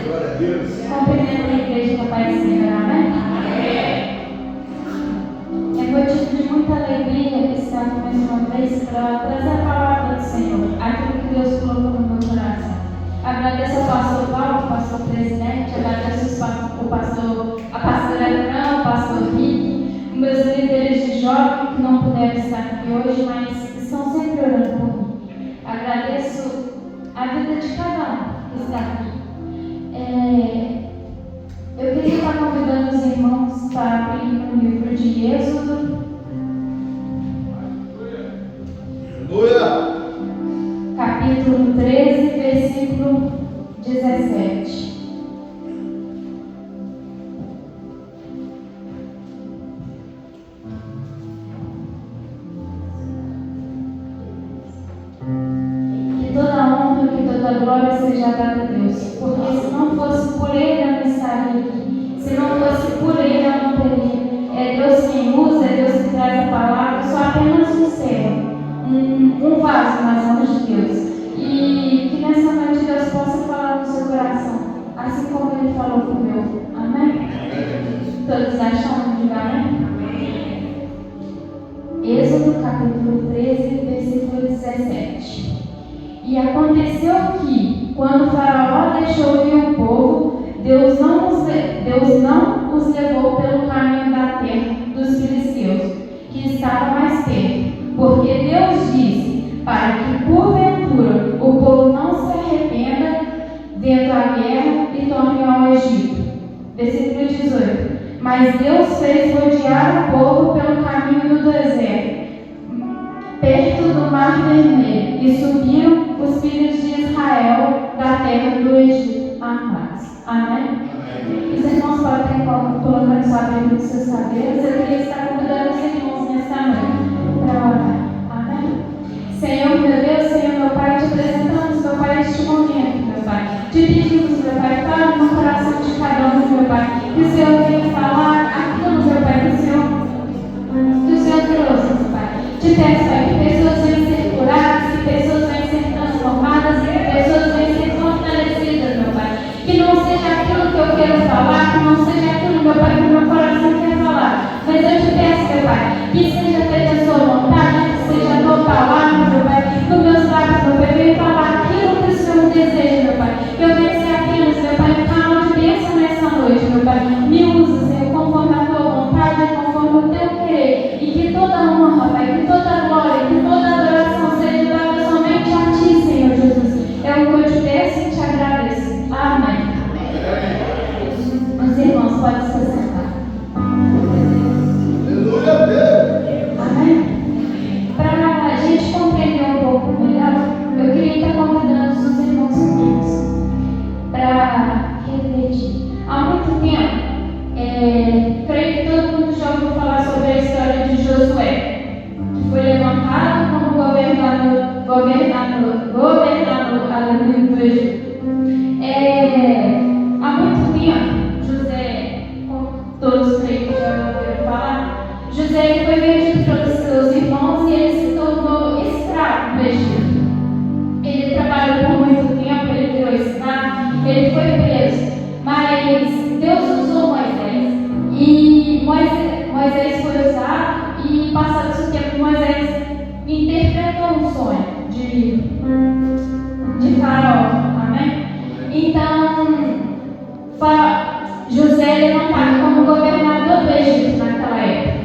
Cumprimento a igreja com a paz do Senhor, amém? É motivo de muita alegria estar aqui mais uma vez para trazer a palavra do Senhor, aquilo que Deus colocou no meu coração. Agradeço ao pastor Paulo, o pastor presidente, agradeço a pastora Fran, o pastor Rick, meus líderes de jovem que não puderam estar aqui hoje, mas estão sempre orando por mim. Agradeço a vida de cada um que está aqui. Eu queria estar convidando os irmãos para abrir no livro de Êxodo. Aleluia! Capítulo 13, versículo 17. Que toda honra, que toda glória seja dada a Deus, porque se não fosse por Ele, eu não estaria aqui. Se não fosse por Ele, eu não teria. É Deus quem usa, é Deus que traz a palavra, sou apenas um servo, um vaso nas mãos de Deus. E que nessa noite Deus possa falar no seu coração, assim como Ele falou com o meu. Amém? Todos acham de amém? Êxodo capítulo 13, versículo 17. E aconteceu que, quando o faraó deixou ir o povo, Deus não os levou pelo caminho da terra dos filisteus, que estava mais perto, porque Deus disse, para que porventura o povo não se arrependa vendo a guerra e torne ao Egito. Versículo 18. Mas Deus fez rodear o povo pelo caminho do deserto, perto do Mar Vermelho, e subiram os filhos de Israel da terra do Egito a paz. Amém? Os irmãos podem colocar sua Bíblia nos seus cabelos. Eu queria estar convidando os irmãos nesta noite para orar. Amém? Senhor, meu Deus, Senhor, meu Pai, te apresentamos, meu Pai, este momento, meu Pai. Te pedimos, meu Pai, fala no coração de cada um, meu Pai, que o Senhor venha falar aquilo, meu Pai, que o Senhor trouxe, meu Pai. Te peço, Pai, que pessoas venham ser curadas, que pessoas venham ser transformadas, que pessoas venham ser fortalecidas, meu Pai. Que não seja aquilo que eu quero falar, que não seja aquilo, meu Pai, que o meu coração quer falar. Mas eu te peço, meu Pai, que seja feita a sua vontade, que seja a tua palavra, meu Pai, que os meus lábios, meu Pai, venham falar aquilo que o Senhor deseja, meu Pai. Que eu venha ser apenas, meu Pai, um canal de bênção nessa noite, meu Pai. Me usa, Senhor, conforme a tua vontade, conforme o teu querer. E que toda honra, Pai, que toda glória, que toda adoração seja dada somente a ti, Senhor Jesus. É o que eu te peço e te agradeço. Amém. Os irmãos podem se sentar. Aleluia, Deus! Amém? Para a gente compreender um pouco melhor, eu queria estar convidando os irmãos comigo para refletir. Há muito tempo, creio que todo mundo já ouviu falar sobre a história de Josué, que foi levantado como governador aleluia, do Egito. Há muito tempo, José, como todos creio que já ouviram falar, José ele foi vendido pelos seus irmãos e ele se tornou escravo do Egito. Ele trabalhou por muito tempo, ele virou escravo, ele foi preso, mas Deus usou Moisés. E Moisés foi usado e, passado esse tempo, Moisés interpretou um sonho de Faraó. Amém? Então, José é levantado como governador do Egito naquela época.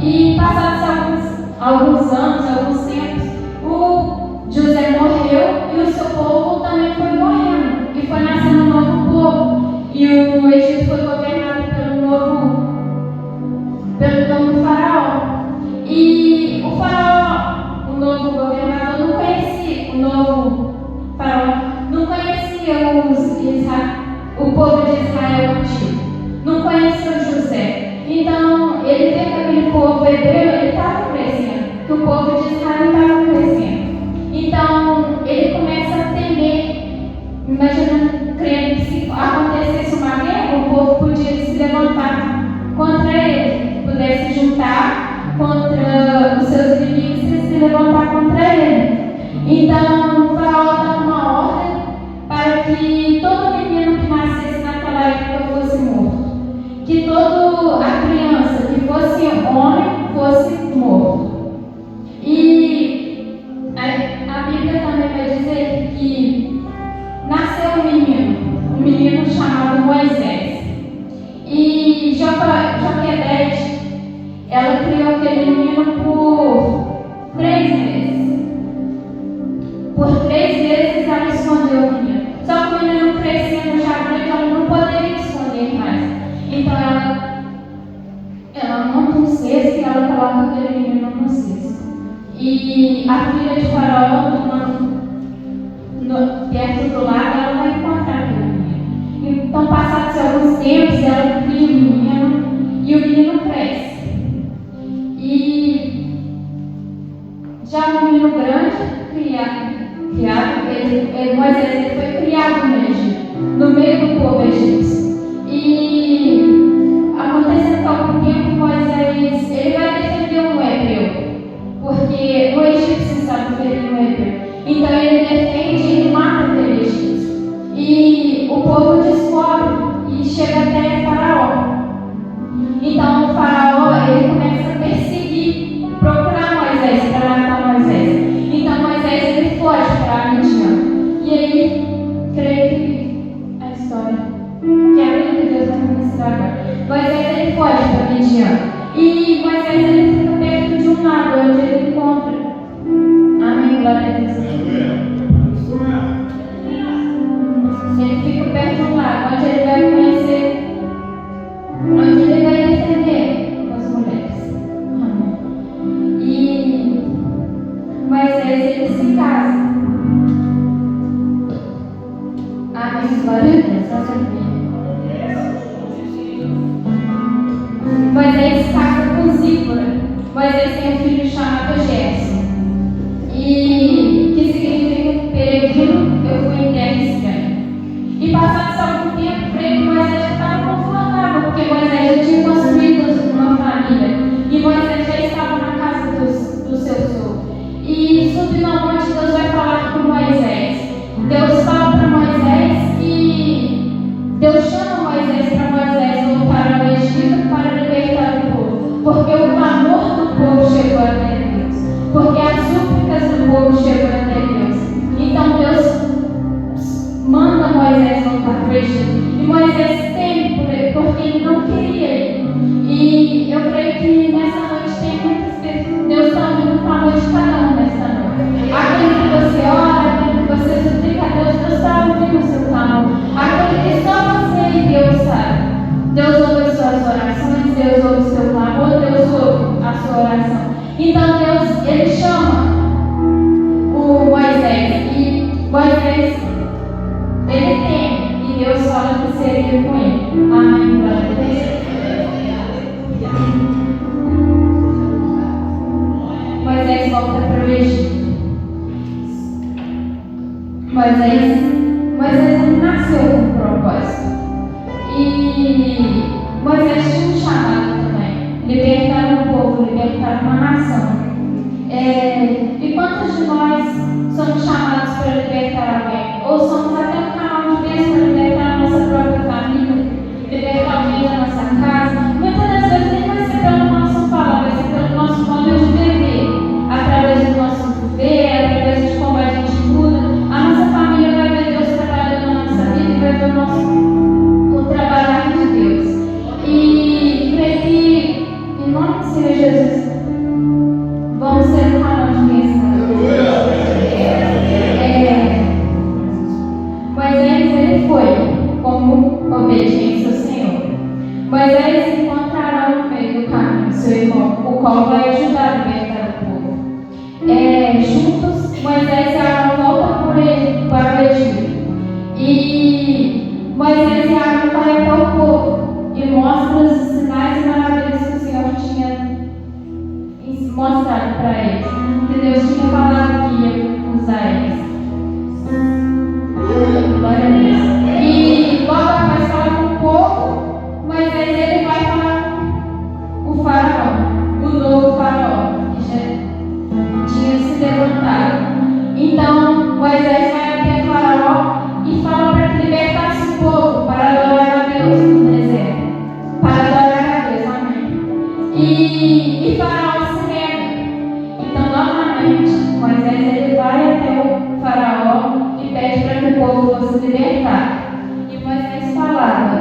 E passados alguns anos, alguns tempos, o José morreu e o seu povo também foi morrendo. E foi nascendo um novo povo. E o Egito foi governado pelo novo faraó. E o faraó, o novo governador, não conhecia, o novo faraó não conhecia o povo de Israel antigo. Não conhecia o José. Então, ele vê que aquele povo hebreu, ele estava crescendo, que o povo de Israel estava crescendo. Então, ele começa a temer, imaginando, crendo que se acontecesse uma guerra, o povo podia se levantar contra ele, pudesse juntar contra os seus inimigos e se levantar contra ele. Então, o faraó dá uma ordem para que todo menino que aquele menino no cesto. E a filha de Faraó, perto do lago, ela vai encontrar aquele menino. Então, passados alguns tempos, ela cria o menino e o menino cresce. E já o menino grande, Moisés ele foi criado no Egito, no meio do povo egípcio. E acontecendo que algum tempo Moisés ele vai defender um hebreu, porque o egípcio estava ferindo o hebreu. Então ele defende e ele mata aquele egípcio. E o povo descobre e chega até Faraó. Então o Faraó ele começa a perseguir, procurar Moisés para matar Moisés. Então Moisés ele foge para Midian. E aí, creio que a história, que é aquilo que Deus vai mostrar agora. Moisés ele foge para Midian. E Moisés ele fica perto de um lago onde ele encontra. Amém, glória a Deus. Ele fica perto de um lago onde ele vai conhecer, onde ele vai defender as mulheres. Amém. E Moisés ele se casa. Amém, glória a Deus. Moisés se casa com Zípora. Moisés tem um filho chamado Gerson. E que significa peregrino, eu fui em terra estranha. E passado algum tempo, creio que Moisés já estava confortável, porque Moisés já tinha construído uma família. E Moisés já estava na casa do seu sogro. E subindo ao monte, Deus vai falar com Moisés. Deus fala para Moisés e Deus chama Moisés para Moisés voltar ao Egito para libertar o povo. Porque o clamor do povo chegou até Deus. Porque as súplicas do povo chegou até Deus. Então Deus manda Moisés voltar para o Egito. E Moisés teme, porque ele não queria ir. E eu creio que nessa noite tem muitas pessoas. Deus está ouvindo o clamor de cada um nessa noite. Aquele que você ora, aquele que você suplica a Deus, Deus está ouvindo o seu clamor. Aquele que só você e Deus sabe. Deus ouve as suas orações, Deus ouve o seu clamor, Deus ouve a sua oração. Então Deus, ele chama o Moisés e Moisés, ele tem, e Deus fala que seria com ele. Amém, glória a Deus. Moisés volta para o Egito. Moisés nasceu com um propósito. E Moisés tinha um chamado também. Libertar um povo, libertar uma nação. E quantos de nós somos chamados para libertar alguém? Ou somos até um canal de bênção para libertar a nossa própria família, libertar alguém da nossa casa? Muitas das vezes nem vai ser pelo nosso falar, vai ser pelo nosso modo de viver, através do nosso viver, através de como a gente muda. A nossa família vai ver Deus trabalhando na nossa vida e vai ver o trabalhar de Deus. E creio que, em nome do Senhor Jesus, vamos ser um canal de bênção. Moisés, ele foi como obediência ao Senhor. Moisés encontrará no meio do caminho seu irmão, o qual vai ajudar a libertar o povo. Juntos, Moisés e Arão voltam por ele para o Egito. E Moisés e Arão vão até o povo e mostram os sinais e maravilhas que o Senhor tinha mostrado para eles, que Deus tinha falado que ia usar eles. Glória a Deus. E logo após falar com o povo, Moisés ele vai falar com o faraó, o novo faraó, que já tinha se levantado. Então Moisés vai até o faraó e fala para que libertasse o povo para adorar a Deus no deserto. Para adorar a Deus, amém. E faraó se nega. Então novamente Moisés ele vai até o faraó e pede para que o povo fosse libertado. E Moisés falava,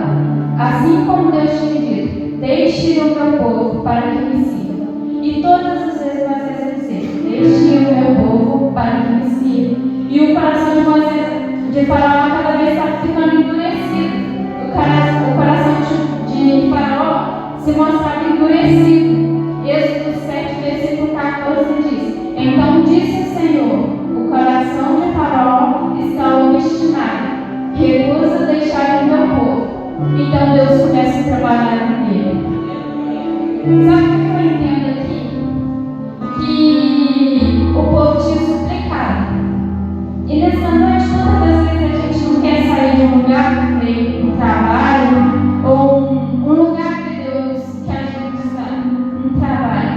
assim como Deus tinha dito, deixe o meu povo para que me sirva. E todas as vezes Moisés dizia, deixe o meu povo para que me sirva. E o coração de Moisés, de Faraó, cada vez estava ficando endurecido. O coração de Faraó se mostrava endurecido. Êxodo 7, nele. Sabe o que eu entendo aqui? Que o povo tinha suplicado. E nessa noite, todas as vezes a gente não quer sair de um lugar que veio um trabalho, ou um lugar que Deus quer a gente estar, um trabalho.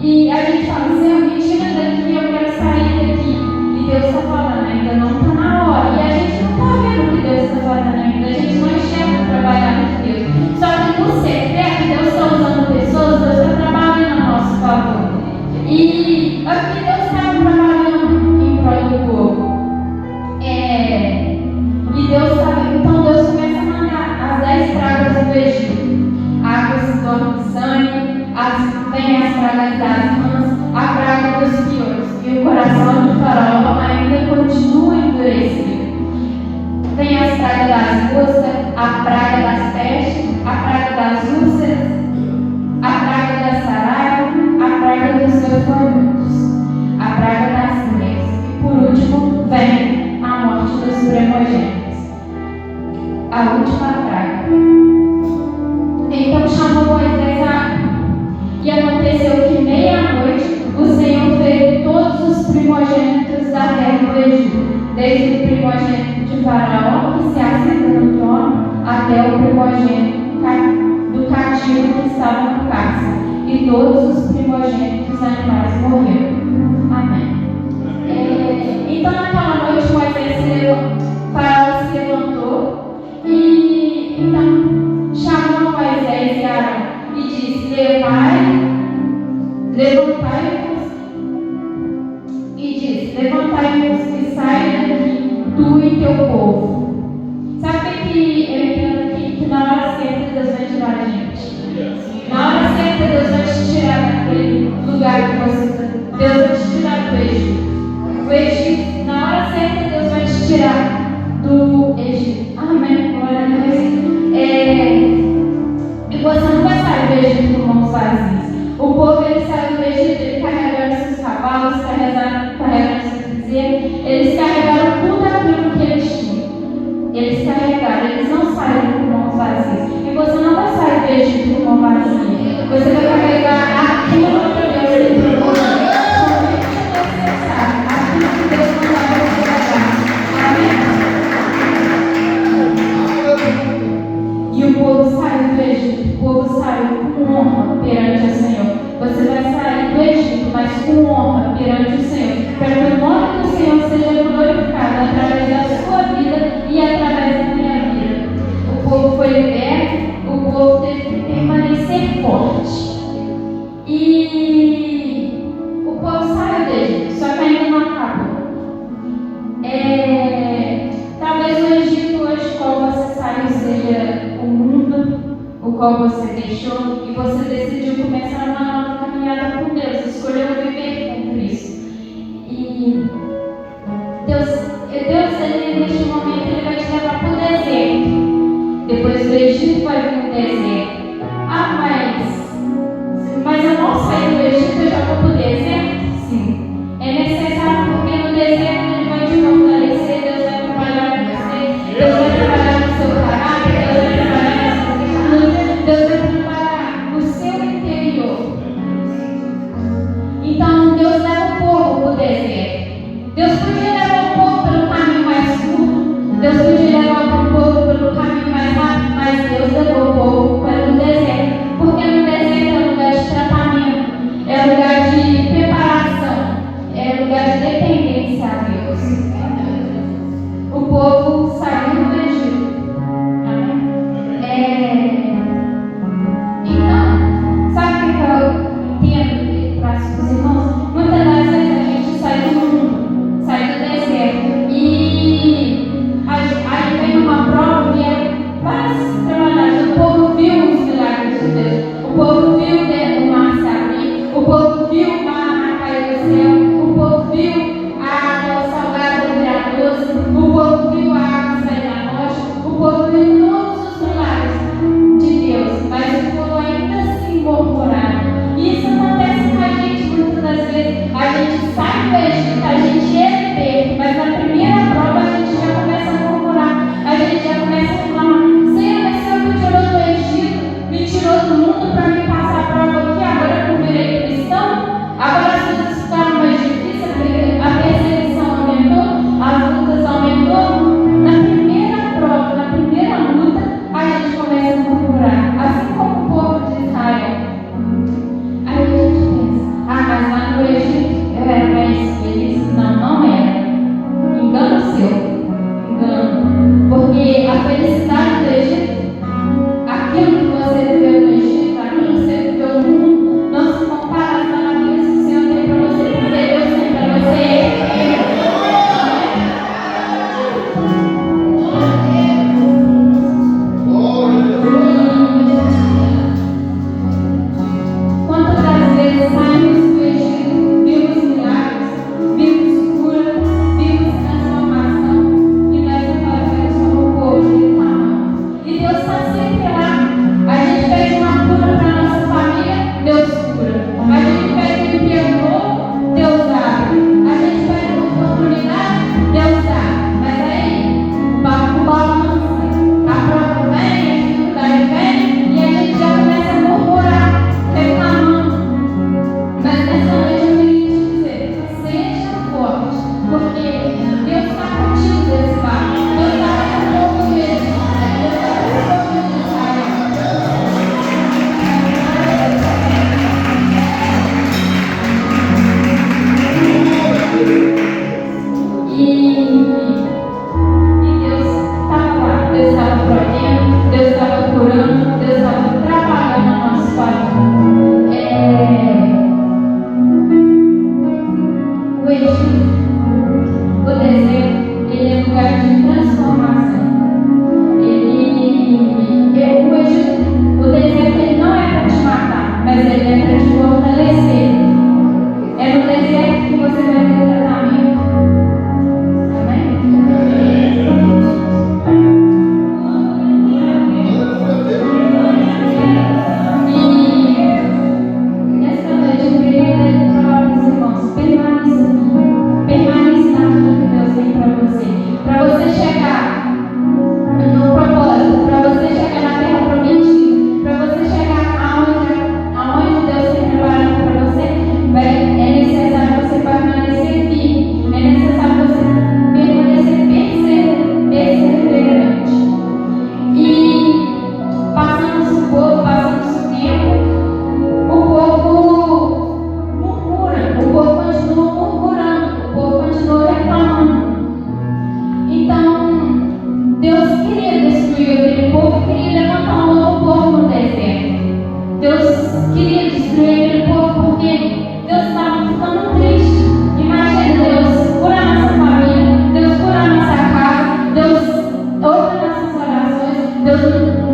E a gente fala, Senhor, me tira daqui, eu quero sair daqui. E Deus está falando, ainda não está na hora. E a gente não está vendo o que Deus está fazendo ainda, a gente não enxerga o trabalhar de Deus. Só que no secreto, Deus está usando pessoas, Deus está trabalhando a nosso favor. E aqui Deus estava trabalhando em prol do povo. E Deus sabe, então Deus começa a mandar as 10 pragas do Egito. A água se torna de sangue, vem as pragas das rãs, a praga dos piolhos. E o coração do faraó ainda continua endurecido. Vem as pragas das moscas, a praga das pestes, a praga das úlceras, a praga da saraiva, a praga dos gafanhotos, a praga das mulheres. E por último, vem a morte dos primogênitos. A última praga. Então chamou Moisés a água. E aconteceu que meia-noite o Senhor fez todos os primogênitos da terra do Egito, desde o primogênito de Faraó, que se assenta no trono, até o primogênito do cativo que estava no cárcere. E todos os primogênitos animais morreram. Amém. Então naquela noite Faraó se levantou e então chamou Moisés e Arão e disse: levantai-vos e saia daqui, tu e teu povo. Sabe o que eu entendo aqui? Que na hora certa Deus vai tirar a gente. Na hora certa Deus vai te tirar daquele lugar que você está. Deus vai te tirar do Egito. O Egito, na hora certa Deus vai te tirar do Egito. Amém. Glória a Deus. E você não vai sair do Egito com mãos vazias. O povo, ele saiu do Egito, ele carregando seus cavalos, carregando seus bezerros, eles carregaram tudo aquilo que eles tinham. Eles carregaram, eles não saíram com mãos vazias. E você não vai sair do Egito com mão vazia. Você vai carregar aquilo que Deus lhe propôs. Somente o necessário, aquilo que Deus mandar você carregar. Amém? E o povo saiu do Egito, o povo saiu com honra perante o Senhor. Você vai sair do Egito, mas com honra perante o Senhor, para que o nome do Senhor seja glorificado através da sua vida e através da minha vida. O povo foi liberto, o povo teve que permanecer forte. E o povo saiu do Egito, só que ainda não acabou. Talvez o Egito hoje, qual você saiu, seja o mundo, o qual você deixou, e você decidiu começar uma nova caminhada com Deus, escolheu viver com Cristo. E Deus ele, neste momento, ele vai te levar para o deserto. Depois do Egito vai vir o deserto. Mas eu não saí do Egito, eu já vou para o deserto? Sim. É necessário, porque no deserto ele vai te fortalecer, Deus vai trabalhar com você, Deus vai trabalhar no seu caráter, Deus vai trabalhar na sua virtude, Deus vai trabalhar no seu interior. Então Deus leva o povo para o deserto. Deus podia levar o povo pelo caminho mais curto, Deus podia levar o povo pelo caminho mais rápido, mas Deus levou o povo para o deserto, porque no deserto é um lugar de tratamento, é um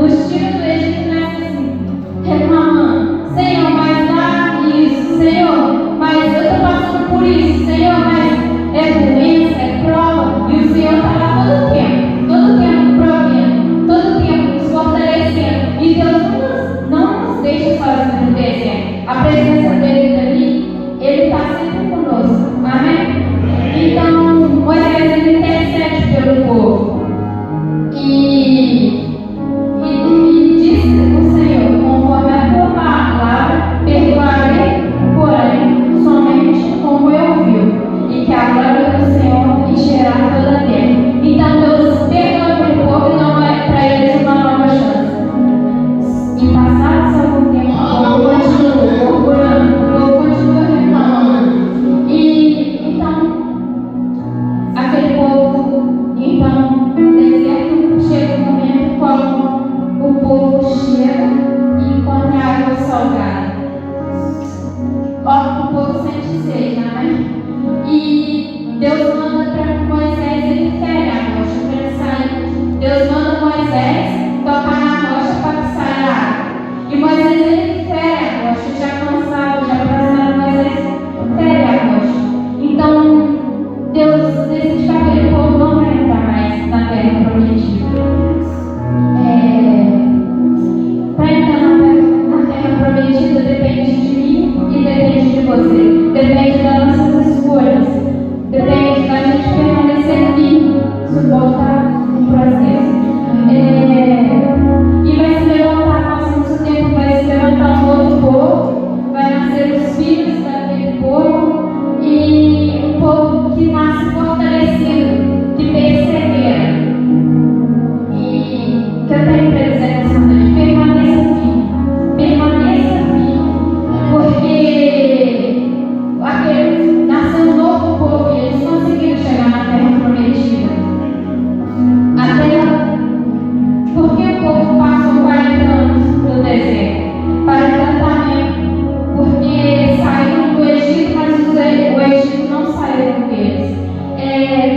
nos tira do Egito, nasce assim, reclamando: Senhor, mas dá isso, Senhor, mas eu estou passando por isso, Senhor, mas é doença, é prova, e o Senhor está lá todo tempo provendo, todo tempo nos fortalecendo, e Deus não nos deixa sozinhos no deserto. A presença dele ali, ele está sempre conosco, amém? Então, Moisés ele intercede pelo povo, e disse o Senhor: conforme a tua palavra, perdoarei, porém, somente como eu vi, e que a glória do Senhor encherá toda a terra. Então Deus perdoa pelo povo e não vai para eles uma nova chance. E passado algum tempo, o povo continua murmurando, o povo continua reclamando. E então, aquele povo, então, no deserto, chega um momento qual o povo chega e encontra água salgada. Ó, o povo sente sede, né? E Deus manda para Moisés, ele fere a rocha para ele sair. Deus manda Moisés tocar na rocha para que saia a água. E Moisés ele fere a rocha, já cansado, já cansado, Moisés fere a rocha. Então Deus decide que aquele povo não vai entrar mais na terra prometida. Para entrar na terra prometida depende de mim e depende de você. Depende das nossas escolhas. Depende da gente permanecer firme, suportar o processo. E vai se levantar, nosso tempo vai se levantar um outro povo, vai nascer os filhos daquele povo, e um povo que nasce fortalecido, que persevera. E que eu tenho para dizer nessa noite: permaneça firme, porque nasceu um novo povo e eles conseguiram chegar na terra prometida. Porque o povo passou 40 anos no deserto para tratamento, porque saíram do Egito, mas o Egito não saiu deles. É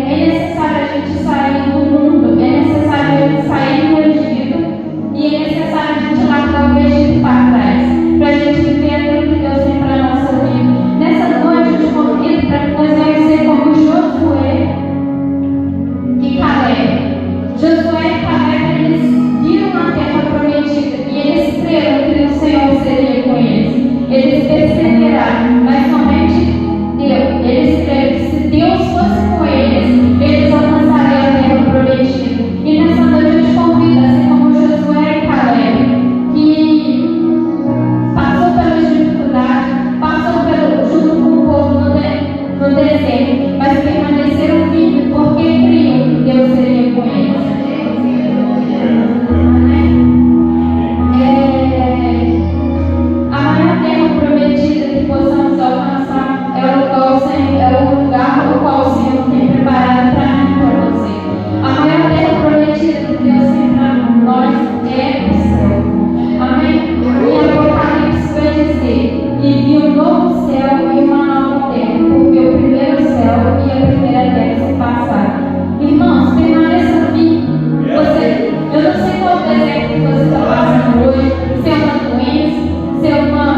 necessário a gente sair do mundo, é necessário a gente sair do Egito, e é necessário a gente largar o Egito para trás, para a gente viver aquilo que Deus tem para a nossa vida. Nessa noite eu te convido para que nós venhamos ser como Josué e Caleb. Josué e Caleb, eles viram a terra prometida e eles creram que o Senhor seria com eles. Eles perseveraram, mas somente Deus. Eles creram que se Deus fosse com eles, eles alcançariam a terra prometida. E nessa noite eu te convido, assim como Josué e Caleb, que passou pelas dificuldades, passou junto com o povo no deserto, mas permaneceram firmes porque criam que Deus seria com eles. A maior terra prometida que possamos alcançar é o lugar no qual o Senhor tem preparado para mim e para você. A maior terra prometida que Deus tem para nós é o céu. Amém? E Apocalipse vai dizer: e vi um novo céu e uma nova terra, porque o primeiro céu e a primeira terra se passaram. Irmãos, permaneça firme. Eu não sei qual deserto que você está passando hoje, se é uma doença, se é uma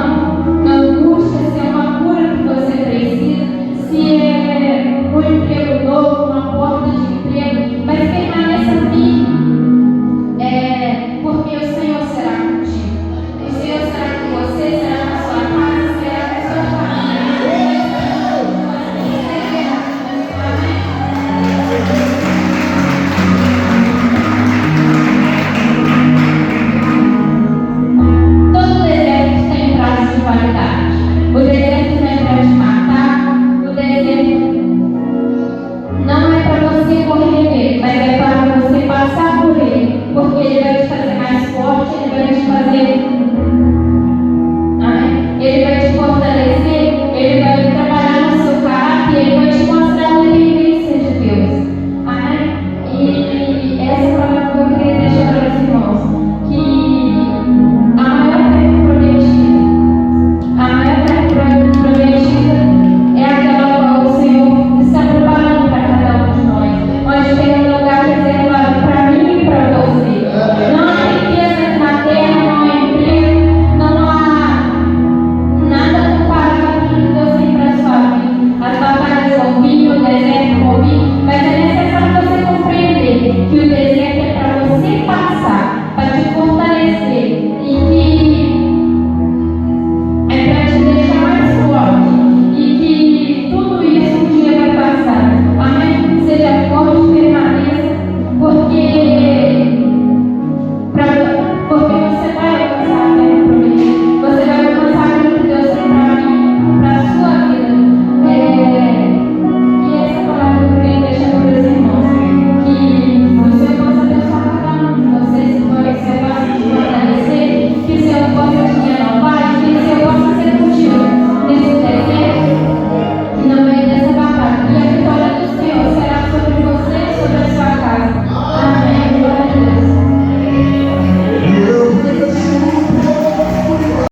angústia, se é uma cura que você precisa, se é um emprego novo, uma porta de emprego, mas permaneça firme, porque o Senhor será contigo. O Senhor será com você, será na sua casa, será na sua família. Todo deserto tem prazo de validade. O deserto não é para te matar, o deserto não é para você correr dele, mas é para você passar por ele, porque ele vai te fazer mais forte, ele vai te fazer